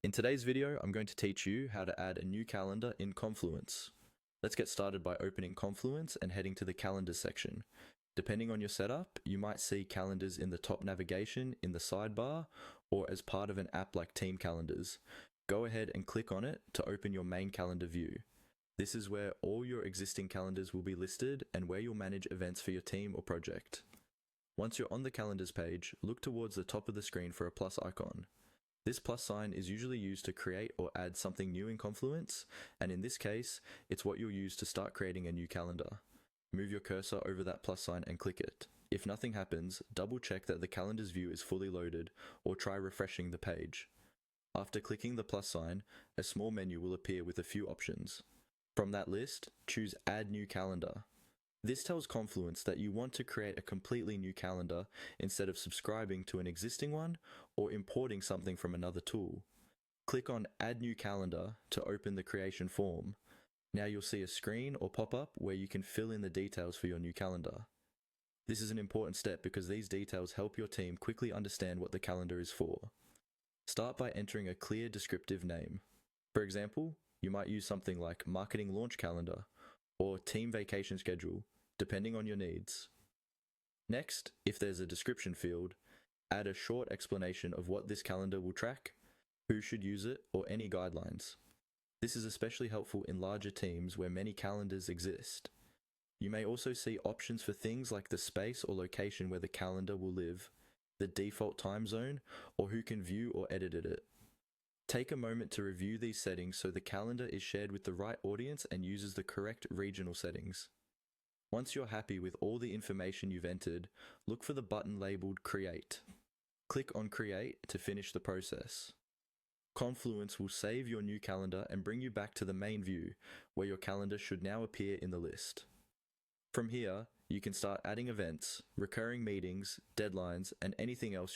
In today's video, I'm going to teach you how to add a new calendar in Confluence. Let's get started by opening Confluence and heading to the Calendars section. Depending on your setup, you might see calendars in the top navigation, in the sidebar, or as part of an app like Team Calendars. Go ahead and click on it to open your main calendar view. This is where all your existing calendars will be listed and where you'll manage events for your team or project. Once you're on the Calendars page, look towards the top of the screen for a plus icon. This plus sign is usually used to create or add something new in Confluence, and in this case, it's what you'll use to start creating a new calendar. Move your cursor over that plus sign and click it. If nothing happens, double check that the Calendars view is fully loaded, or try refreshing the page. After clicking the plus sign, a small menu will appear with a few options. From that list, choose Add New Calendar. This tells Confluence that you want to create a completely new calendar instead of subscribing to an existing one or importing something from another tool. Click on Add New Calendar to open the creation form. Now you'll see a screen or pop-up where you can fill in the details for your new calendar. This is an important step because these details help your team quickly understand what the calendar is for. Start by entering a clear descriptive name. For example, you might use something like Marketing Launch Calendar or Team Vacation Schedule, depending on your needs. Next, if there's a description field, add a short explanation of what this calendar will track, who should use it, or any guidelines. This is especially helpful in larger teams where many calendars exist. You may also see options for things like the space or location where the calendar will live, the default time zone, or who can view or edit it. Take a moment to review these settings so the calendar is shared with the right audience and uses the correct regional settings. Once you're happy with all the information you've entered, look for the button labeled Create. Click on Create to finish the process. Confluence will save your new calendar and bring you back to the main view, where your calendar should now appear in the list. From here, you can start adding events, recurring meetings, deadlines, and anything else your